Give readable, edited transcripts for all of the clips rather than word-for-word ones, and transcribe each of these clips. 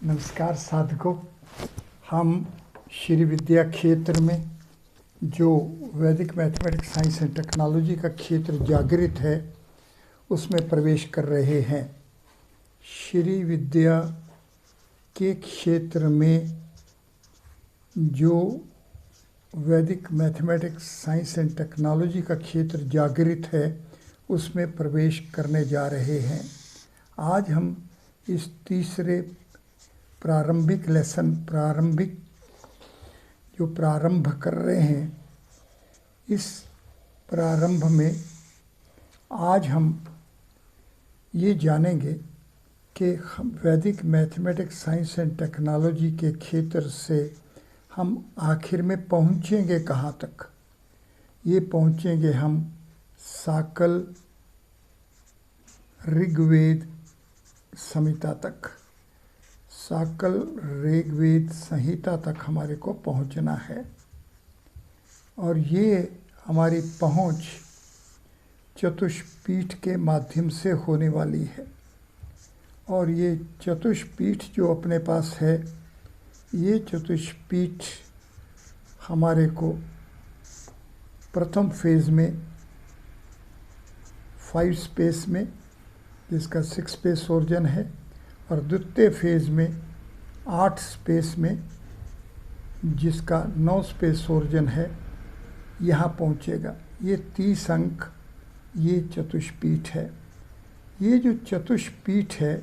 नमस्कार साधकों। हम श्री विद्या क्षेत्र में जो वैदिक मैथमेटिक्स साइंस एंड टेक्नोलॉजी का क्षेत्र जागृत है उसमें प्रवेश कर रहे हैं। श्री विद्या के क्षेत्र में जो वैदिक मैथमेटिक्स साइंस एंड टेक्नोलॉजी का क्षेत्र जागृत है उसमें प्रवेश करने जा रहे हैं। आज हम इस तीसरे प्रारंभिक जो प्रारंभ कर रहे हैं, इस प्रारंभ में आज हम ये जानेंगे कि वैदिक मैथमेटिक्स साइंस एंड टेक्नोलॉजी के क्षेत्र से हम आखिर में पहुँचेंगे कहाँ तक। ये पहुँचेंगे हम साकल ऋग्वेद संहिता तक। साकल ऋग्वेद संहिता तक हमारे को पहुंचना है और ये हमारी पहुंच चतुष्पीठ के माध्यम से होने वाली है। और ये चतुष्पीठ जो अपने पास है, ये चतुष्पीठ हमारे को प्रथम फेज़ में 5 स्पेस में जिसका 6 स्पेस ओरिजिन है और द्वितीय फेज़ में 8 स्पेस में जिसका 9 स्पेस ओरिजिन है, यहाँ पहुँचेगा। ये 30 अंक ये चतुष्पीठ है। ये जो चतुष्पीठ है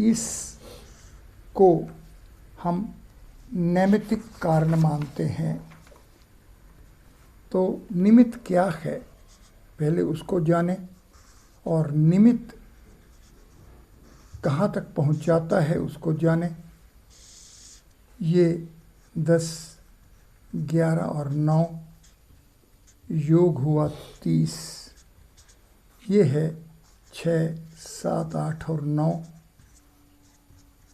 इसको हम नैमित्तिक कारण मानते हैं। तो निमित्त क्या है पहले उसको जानें और निमित्त कहाँ तक पहुँचाता है उसको जानें। ये 10, 11 और 9 योग हुआ 30। ये है 6, 7, 8 और 9।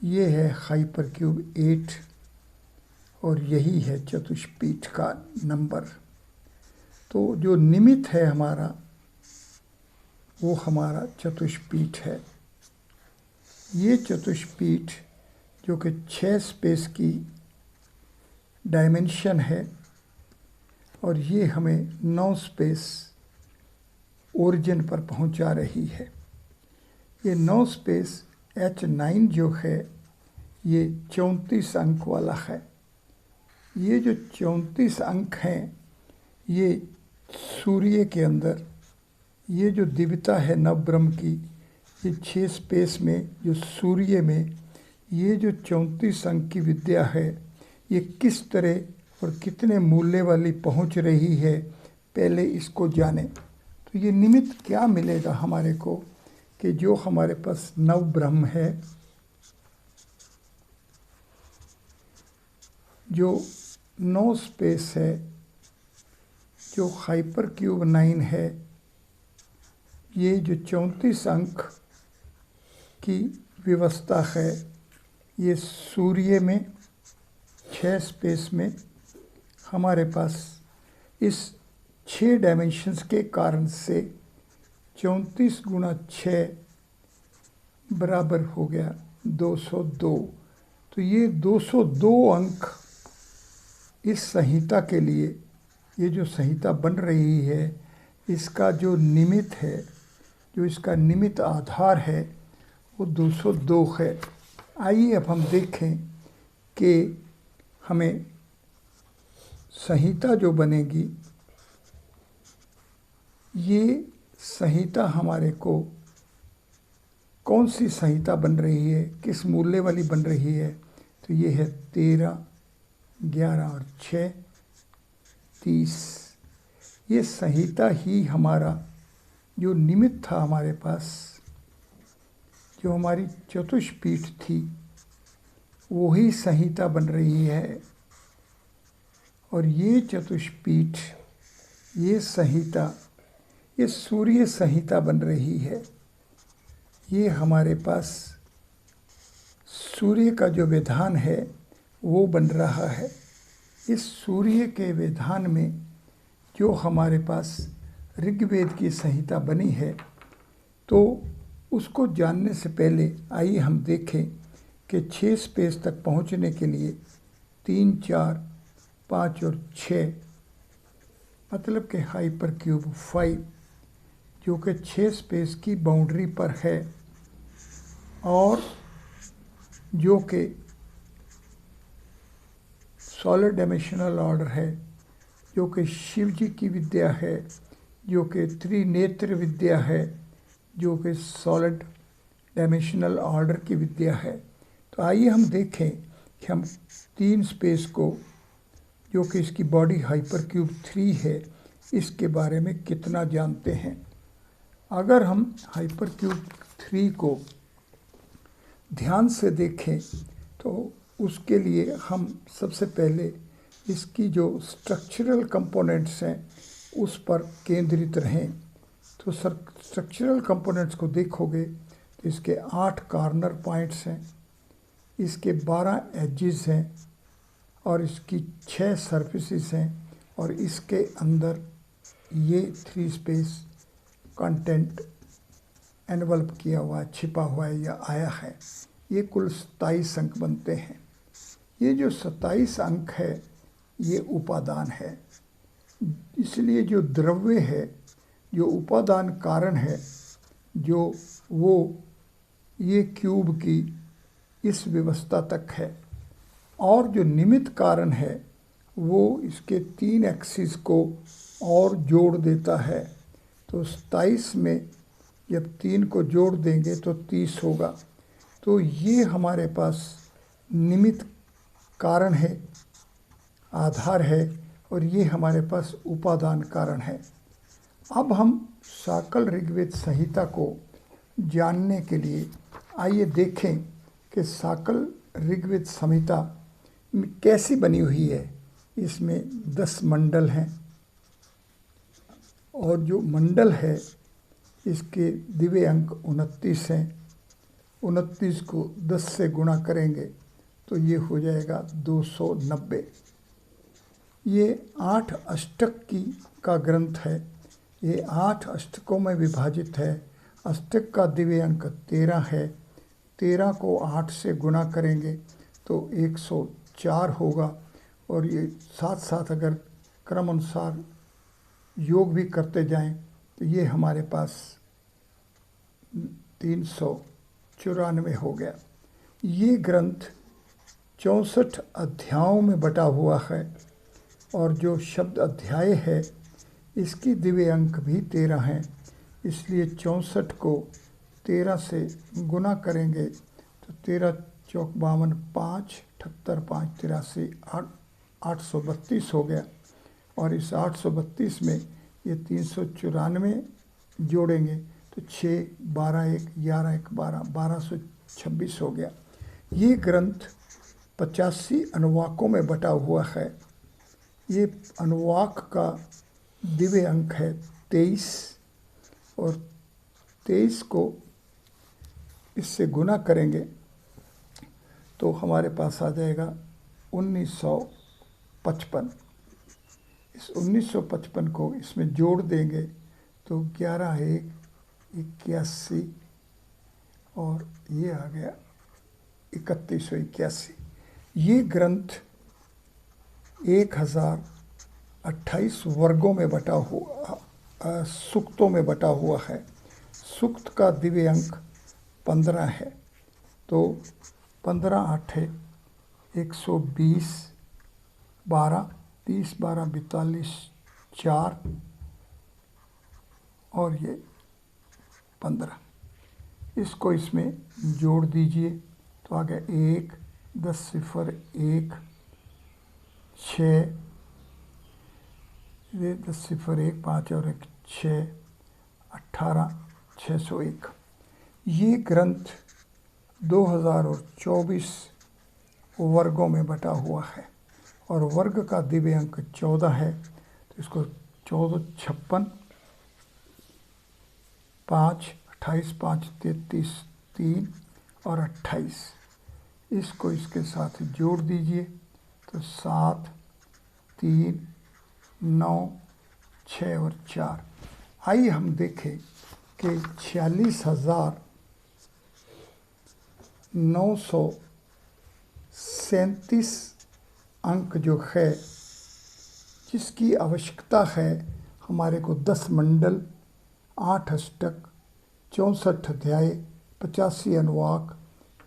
ये है हाइपर क्यूब 8 और यही है चतुष्पीठ का नंबर। तो जो निमित्त है हमारा वो हमारा चतुष्पीठ है। ये चतुष्पीठ जो कि 6 स्पेस की डायमेंशन है और ये हमें 9 स्पेस ओरिजिन पर पहुंचा रही है। ये 9 स्पेस H9 जो है ये 34 अंक वाला है। ये जो 34 अंक हैं ये सूर्य के अंदर ये जो दिव्यता है नवब्रह्म की, ये 6 स्पेस में जो सूर्य में ये जो 34 अंक की विद्या है ये किस तरह और कितने मूल्य वाली पहुंच रही है, पहले इसको जानें। तो ये निमित्त क्या मिलेगा हमारे को कि जो हमारे पास नवब्रह्म है, जो 9 स्पेस है, जो हाइपर क्यूब 9 है, ये जो 34 अंक की व्यवस्था है, ये सूर्य में 6 स्पेस में हमारे पास इस 6 डायमेंशंस के कारण से 34 गुणा 6 बराबर हो गया 202। तो ये 202 अंक इस संहिता के लिए, ये जो संहिता बन रही है इसका जो निमित्त है, जो इसका निमित्त आधार है वो 202 है। आइए अब हम देखें कि हमें संहिता जो बनेगी, ये संहिता हमारे को कौन सी संहिता बन रही है, किस मूल्य वाली बन रही है। तो ये है 13, 11 और 6, 30। ये संहिता ही हमारा जो निमित्त था हमारे पास, जो हमारी चतुष्पीठ थी, वही संहिता बन रही है। और ये चतुष्पीठ, ये संहिता, ये सूर्य संहिता बन रही है। ये हमारे पास सूर्य का जो विधान है वो बन रहा है। इस सूर्य के विधान में जो हमारे पास ऋग्वेद की संहिता बनी है, तो उसको जानने से पहले आइए हम देखें कि 6 स्पेस तक पहुंचने के लिए 3, 4, 5 और 6, मतलब कि हाइपर क्यूब 5 जो कि 6 स्पेस की बाउंड्री पर है और जो कि सॉलिड डायमेंशनल ऑर्डर है, जो कि शिव जी की विद्या है, जो कि त्रिनेत्र विद्या है, जो कि सॉलिड डायमेंशनल ऑर्डर की विद्या है। तो आइए हम देखें कि हम 3 स्पेस को, जो कि इसकी बॉडी हाइपर क्यूब 3 है, इसके बारे में कितना जानते हैं। अगर हम हाइपर क्यूब 3 को ध्यान से देखें तो उसके लिए हम सबसे पहले इसकी जो स्ट्रक्चरल कंपोनेंट्स हैं उस पर केंद्रित रहें। तो स्ट्रक्चरल कंपोनेंट्स को देखोगे तो इसके 8 कॉर्नर पॉइंट्स हैं, इसके 12 एजेस हैं और इसकी 6 सरफेसेस हैं और इसके अंदर ये 3 स्पेस कंटेंट एनवल्प किया हुआ, छिपा हुआ है या आया है। ये कुल 27 अंक बनते हैं। ये जो 27 अंक है ये उपादान है। इसलिए जो द्रव्य है, जो उपादान कारण है, जो वो ये क्यूब की इस व्यवस्था तक है, और जो निमित्त कारण है वो इसके 3 एक्सिस को और जोड़ देता है। तो 27 में जब 3 को जोड़ देंगे तो 30 होगा। तो ये हमारे पास निमित्त कारण है, आधार है, और ये हमारे पास उपादान कारण है। अब हम साकल ऋग्वेद संहिता को जानने के लिए आइए देखें कि साकल ऋग्वेद संहिता कैसी बनी हुई है। इसमें 10 मंडल हैं और जो मंडल है इसके दिव्य अंक 29 हैं। 29 को 10 से गुणा करेंगे तो ये हो जाएगा 290। ये 8 अष्टक का ग्रंथ है। ये 8 अष्टकों में विभाजित है। अष्टक का दिव्य अंक 13 है। 13 को 8 से गुणा करेंगे तो 104 होगा और ये साथ साथ अगर क्रम अनुसार योग भी करते जाएं तो ये हमारे पास 394 हो गया। ये ग्रंथ 64 अध्यायों में बटा हुआ है और जो शब्द अध्याय है इसकी दिव्य अंक भी 13 हैं। इसलिए 64 को 13 से गुना करेंगे तो 13 चौक 52, 5 78, 5 83, 832 हो गया। और इस 832 में ये 394 जोड़ेंगे तो 6, 12, 1, 11, 1, 12, 1226 हो गया। ये ग्रंथ 85 अनुवाकों में बटा हुआ है। ये अनुवाक का दिव्य अंक है 23 और 23 को इससे गुना करेंगे तो हमारे पास आ जाएगा 1955। इस 1955 को इसमें जोड़ देंगे तो 11, 1, 81 और ये आ गया 3181। ये ग्रंथ 1028 वर्गों में बटा हुआ, सूक्तों में बटा हुआ है। सूक्त का दिव्य अंक 15 है। तो 15, 8 है 120, 12, 30, 12, 42, 4 और ये 15। इसको इसमें जोड़ दीजिए तो आ गया 1, 10, 0, 1, 6, 10, 0, 1, 5 और 1, 6, 18, 601। ये ग्रंथ 2024 वर्गों में बटा हुआ है और वर्ग का दिव्य अंक 14 है। तो इसको 14, 56, 5, 28, 5, 33, 3 और 28। इसको इसके साथ जोड़ दीजिए तो 7, 3, 9, 6 और 4। आइए हम देखें कि 46,900 37 अंक जो है, जिसकी आवश्यकता है हमारे को 10 मंडल, 8 अष्टक, 64 अध्याय, 85 अनुवाक,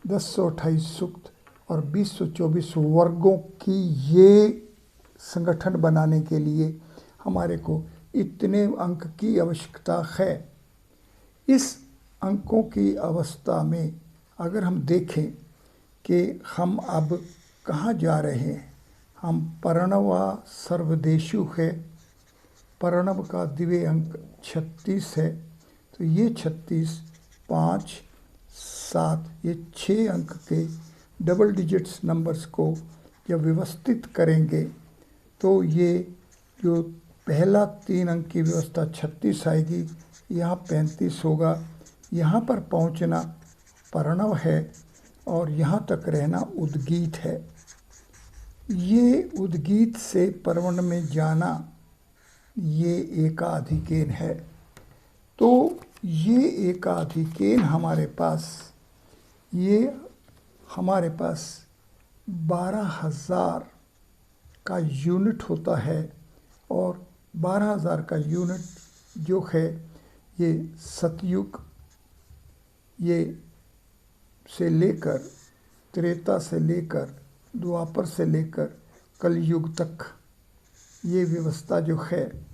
1028 सूक्त और 2024 वर्गों की ये संगठन बनाने के लिए हमारे को इतने अंक की आवश्यकता है। इस अंकों की अवस्था में अगर हम देखें कि हम अब कहाँ जा रहे हैं, हम प्रणवा सर्वदेशु है, प्रणव का दिव्य अंक 36 है, तो ये 36, 5, 7 ये 6 अंक के डबल डिजिट्स नंबर्स को जब व्यवस्थित करेंगे तो ये जो पहला 3 अंक की व्यवस्था 36 आएगी, यहाँ 35 होगा, यहाँ पर पहुँचना प्रणव है और यहाँ तक रहना उद्गीत है। ये उद्गीत से परवर्ण में जाना ये एकाधिकेन है। तो ये एकाधिकेन हमारे पास 12,000 का यूनिट होता है और 12,000 का यूनिट जो है ये सतयुग ये से लेकर त्रेता से लेकर द्वापर से लेकर कलयुग तक ये व्यवस्था जो है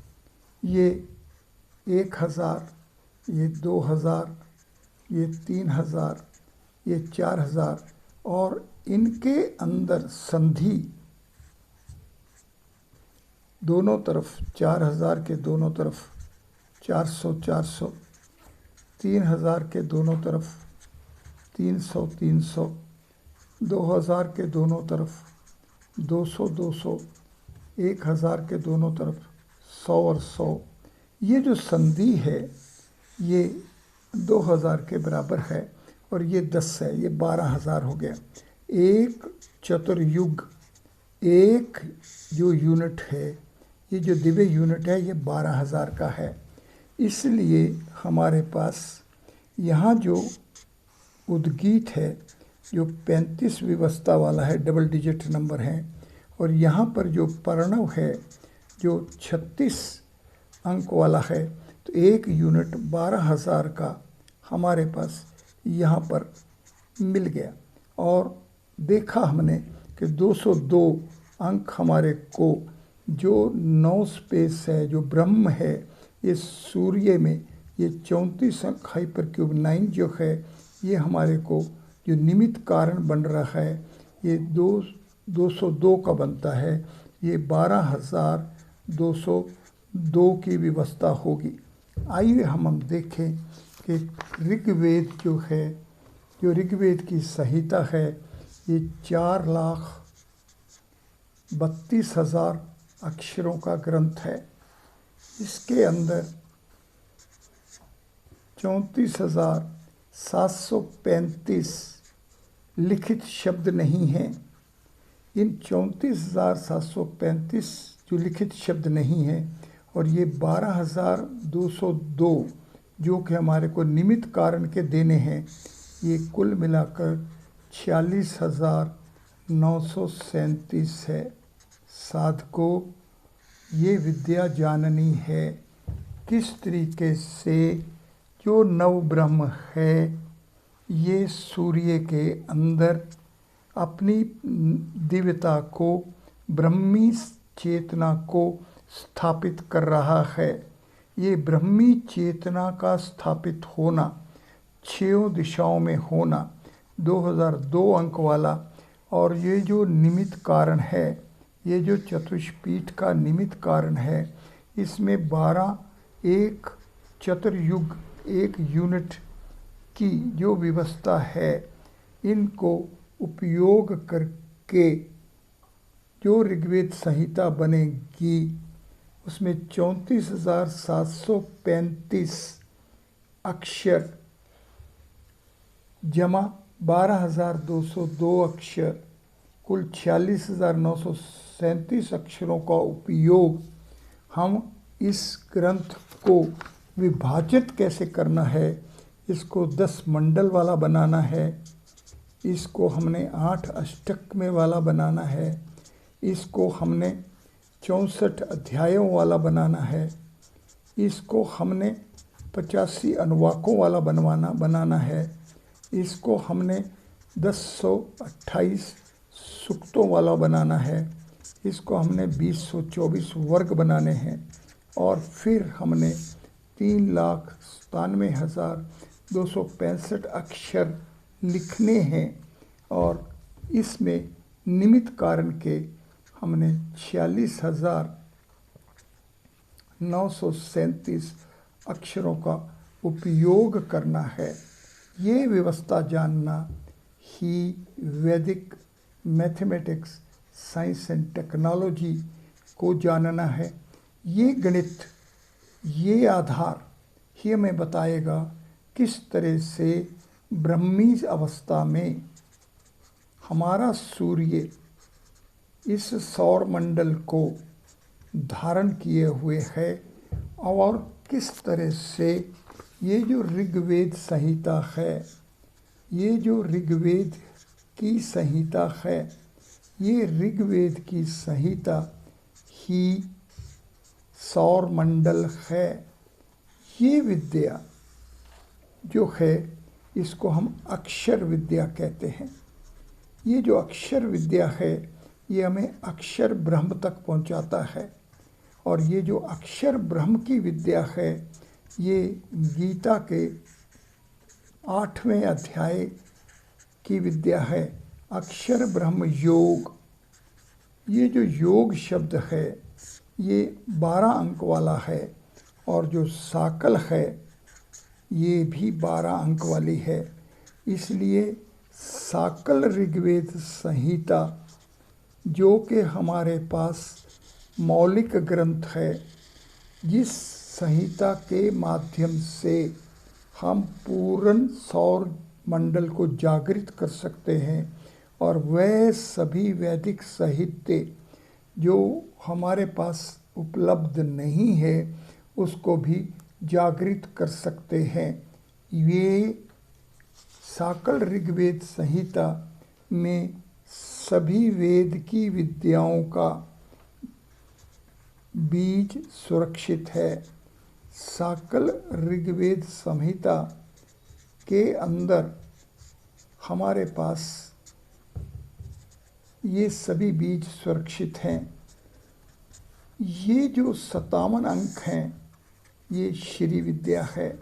ये 1,000, ये 2,000, ये 3,000, ये 4,000 और इनके अंदर संधि दोनों तरफ 4,000 के दोनों तरफ 400, 400, 3,000 के दोनों तरफ 300, 300, 2,000 के दोनों तरफ 200, 200, 1,000 के दोनों तरफ 100 और 100। ये जो संधि है ये 2,000 के बराबर है और ये 10 है, ये 12,000 हो गया। एक चतुर्युग, एक जो यूनिट है, ये जो दिव्य यूनिट है ये 12,000 का है। इसलिए हमारे पास यहाँ जो उद्गीत है जो 35 व्यवस्था वाला है, डबल डिजिट नंबर है, और यहाँ पर जो प्रणव है जो 36 अंक वाला है, तो एक यूनिट 12,000 का हमारे पास यहाँ पर मिल गया। और देखा हमने कि 202 अंक हमारे को जो 9 स्पेस है, जो ब्रह्म है, ये सूर्य में ये 34 अंक हाइपर क्यूब 9 जो है ये हमारे को जो निमित्त कारण बन रहा है ये 202 का बनता है। ये 12,202 की व्यवस्था होगी। आइए हम देखें कि ऋग्वेद जो है, जो ऋग्वेद की संहिता है ये 4,32,000 अक्षरों का ग्रंथ है। इसके अंदर 34,735 लिखित शब्द नहीं हैं। इन 34,735 जो लिखित शब्द नहीं हैं और ये 12,202 जो कि हमारे को निमित्त कारण के देने हैं, ये कुल मिलाकर 46,937 है। साधकों, ये विद्या जाननी है किस तरीके से जो नव ब्रह्म है ये सूर्य के अंदर अपनी दिव्यता को, ब्रह्मी चेतना को स्थापित कर रहा है। ये ब्रह्मी चेतना का स्थापित होना, 6 दिशाओं में होना, 2002 अंक वाला, और ये जो निमित्त कारण है, ये जो चतुष्पीठ का निमित्त कारण है, इसमें 12 एक चतुर्युग, एक यूनिट की जो व्यवस्था है, इनको उपयोग करके जो ऋग्वेद संहिता बनेगी उसमें 34,735 अक्षर जमा 12,202 अक्षर, कुल 46,937 अक्षरों का उपयोग हम इस ग्रंथ को विभाजित कैसे करना है, इसको 10 मंडल वाला बनाना है, इसको हमने 8 अष्टक में वाला बनाना है, इसको हमने 64 अध्यायों वाला बनाना है, इसको हमने 85 अनुवाकों वाला बनाना है, इसको हमने 1028 सूक्तों वाला बनाना है, इसको हमने 2024 वर्ग बनाने हैं, और फिर हमने 3,97,265 अक्षर लिखने हैं, और इसमें निमित्त कारण के हमने 46,937 अक्षरों का उपयोग करना है। ये व्यवस्था जानना ही वैदिक मैथमेटिक्स, साइंस एंड टेक्नोलॉजी को जानना है। ये गणित, ये आधार ही हमें बताएगा किस तरह से ब्रह्मी अवस्था में हमारा सूर्य इस सौर मंडल को धारण किए हुए है, और किस तरह से ये जो ऋग्वेद संहिता है, ये जो ऋग्वेद की संहिता है, ये ऋग्वेद की संहिता ही सौर मंडल है। ये विद्या जो है इसको हम अक्षर विद्या कहते हैं। ये जो अक्षर विद्या है ये हमें अक्षर ब्रह्म तक पहुंचाता है, और ये जो अक्षर ब्रह्म की विद्या है ये गीता के 8वें अध्याय की विद्या है, अक्षर ब्रह्म योग। ये जो योग शब्द है ये 12 अंक वाला है, और जो साकल है ये भी 12 अंक वाली है। इसलिए साकल ऋग्वेद संहिता जो कि हमारे पास मौलिक ग्रंथ है, जिस संहिता के माध्यम से हम पूर्ण सौर मंडल को जागृत कर सकते हैं, और वह सभी वैदिक साहित्य जो हमारे पास उपलब्ध नहीं है उसको भी जागृत कर सकते हैं। ये साकल ऋग्वेद संहिता में सभी वेद की विद्याओं का बीज सुरक्षित है। साकल ऋग्वेद संहिता के अंदर हमारे पास ये सभी बीज सुरक्षित हैं। ये जो 57 अंक हैं ये श्री विद्या है।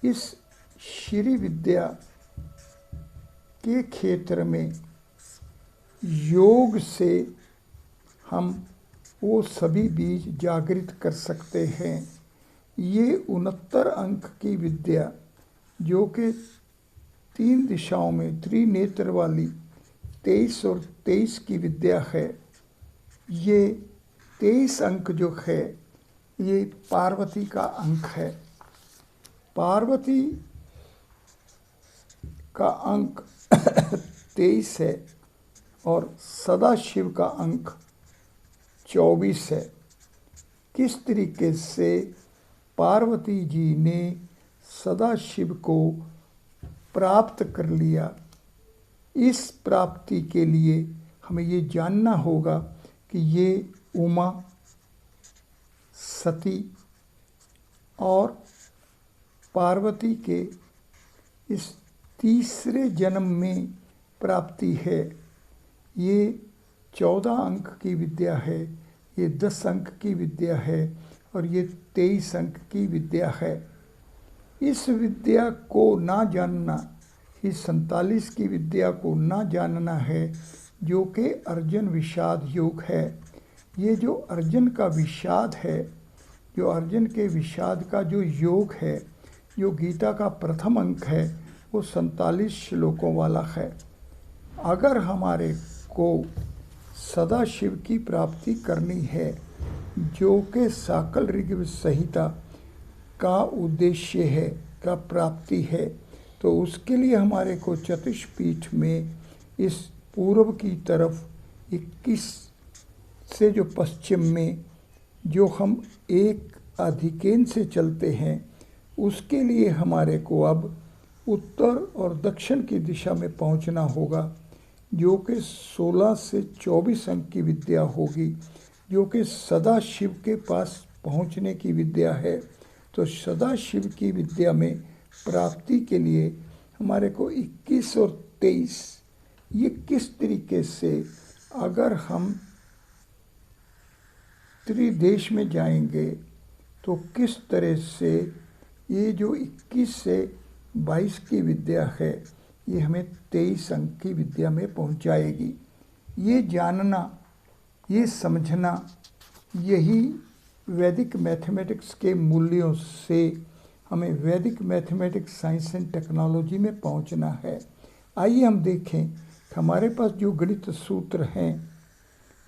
इस श्री विद्या के क्षेत्र में योग से हम वो सभी बीज जागृत कर सकते हैं। ये 69 अंक की विद्या जो कि 3 दिशाओं में त्रिनेत्र वाली 23 और 23 की विद्या है, ये 23 अंक जो है ये पार्वती का अंक है। पार्वती का अंक 23 है और सदाशिव का अंक 24 है। किस तरीके से पार्वती जी ने सदाशिव को प्राप्त कर लिया, इस प्राप्ति के लिए हमें ये जानना होगा कि ये उमा, सती और पार्वती के इस तीसरे जन्म में प्राप्ति है। ये 14 अंक की विद्या है, ये 10 अंक की विद्या है और ये 23 अंक की विद्या है। इस विद्या को ना जानना, इस 47 की विद्या को ना जानना है जो कि अर्जन विषाद योग है। ये जो अर्जन का विषाद है, जो अर्जन के विषाद का जो योग है, जो गीता का प्रथम अंक है, वो 47 श्लोकों वाला है। अगर हमारे को सदाशिव की प्राप्ति करनी है जो कि साकल ऋग्वेद संहिता का उद्देश्य है, का प्राप्ति है, तो उसके लिए हमारे को चतुष्पीठ में इस पूर्व की तरफ 21 से जो पश्चिम में जो हम एक अधिकेन से चलते हैं, उसके लिए हमारे को अब उत्तर और दक्षिण की दिशा में पहुंचना होगा, जो कि 16 से 24 अंक की विद्या होगी, जो कि सदा शिव के पास पहुंचने की विद्या है। तो सदा शिव की विद्या में प्राप्ति के लिए हमारे को 21 और 23 ये किस तरीके से, अगर हम त्रिदेश में जाएंगे तो किस तरह से ये जो 21 से 22 की विद्या है ये हमें 23 अंक की विद्या में पहुंचाएगी। ये जानना, ये समझना, यही वैदिक मैथमेटिक्स के मूल्यों से हमें वैदिक मैथमेटिक्स, साइंस एंड टेक्नोलॉजी में पहुंचना है। आइए हम देखें कि हमारे पास जो गणित सूत्र हैं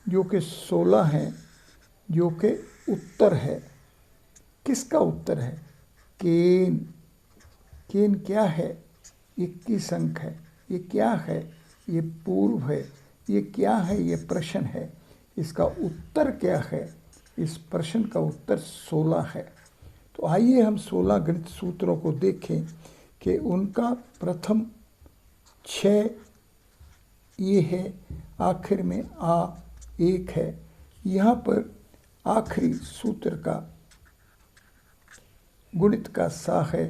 जो कि 16 हैं, जो कि उत्तर है। किसका उत्तर है? केन। केन क्या है? 21 अंक है। ये क्या है? ये पूर्व है। ये क्या है? ये प्रश्न है। इसका उत्तर क्या है? इस प्रश्न का उत्तर 16 है। तो आइए हम 16 गणित सूत्रों को देखें कि उनका प्रथम 6 ये है, आखिर में आ 1 है। यहाँ पर आखिरी सूत्र का गुणित का सा है,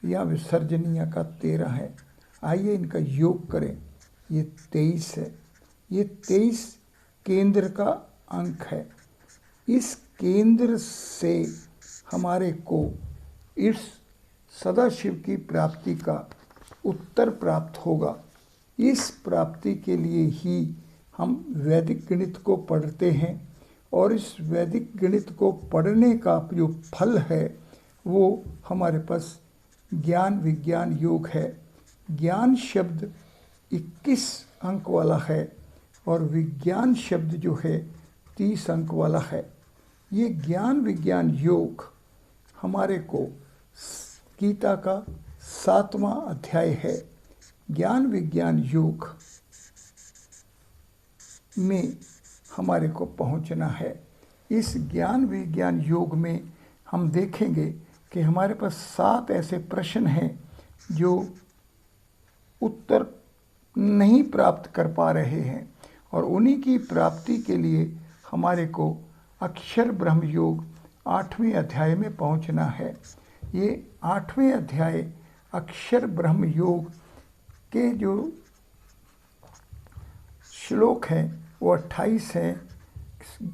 या विसर्जनीय का 13 है। आइए इनका योग करें। ये 23 है। ये 23 केंद्र का अंक है। इस केंद्र से हमारे को इस सदाशिव की प्राप्ति का उत्तर प्राप्त होगा। इस प्राप्ति के लिए ही हम वैदिक गणित को पढ़ते हैं, और इस वैदिक गणित को पढ़ने का जो फल है वो हमारे पास ज्ञान विज्ञान योग है। ज्ञान शब्द 21 अंक वाला है और विज्ञान शब्द जो है 30 अंक वाला है। ये ज्ञान विज्ञान योग हमारे को गीता का 7वां अध्याय है। ज्ञान विज्ञान योग में हमारे को पहुंचना है। इस ज्ञान विज्ञान योग में हम देखेंगे कि हमारे पास 7 ऐसे प्रश्न हैं जो उत्तर नहीं प्राप्त कर पा रहे हैं, और उन्हीं की प्राप्ति के लिए हमारे को अक्षर ब्रह्म योग 8वें अध्याय में पहुंचना है। ये 8वें अध्याय अक्षर ब्रह्म योग के जो श्लोक हैं वो 28 हैं,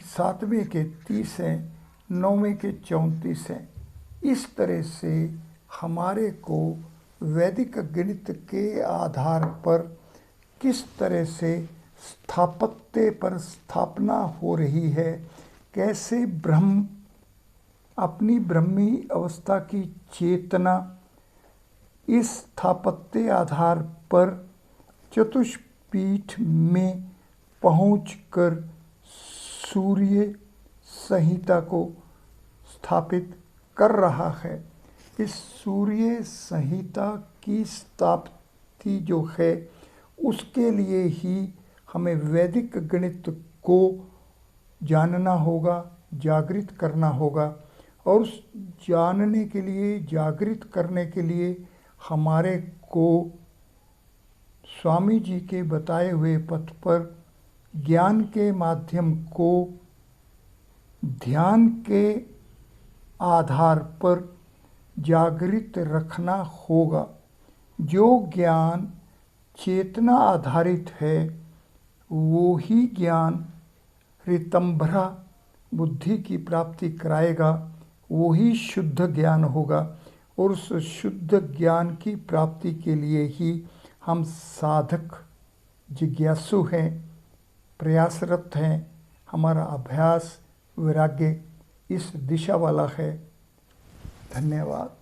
7वें के 30 हैं, 9वें के 34 हैं। इस तरह से हमारे को वैदिक गणित के आधार पर किस तरह से स्थापत्य पर स्थापना हो रही है, कैसे ब्रह्म अपनी ब्रह्मी अवस्था की चेतना इस स्थापत्य आधार पर चतुष्पीठ में पहुंचकर सूर्य संहिता को स्थापित कर रहा है। इस सूर्य संहिता की स्थापति जो है उसके लिए ही हमें वैदिक गणित को जानना होगा, जागृत करना होगा, और उस जानने के लिए, जागृत करने के लिए हमारे को स्वामी जी के बताए हुए पथ पर ज्ञान के माध्यम को ध्यान के आधार पर जागृत रखना होगा। जो ज्ञान चेतना आधारित है वो ही ज्ञान ऋतंभरा बुद्धि की प्राप्ति कराएगा, वो ही शुद्ध ज्ञान होगा। और उस शुद्ध ज्ञान की प्राप्ति के लिए ही हम साधक जिज्ञासु हैं, प्रयासरत हैं। हमारा अभ्यास वैराग्य इस दिशा वाला है। धन्यवाद।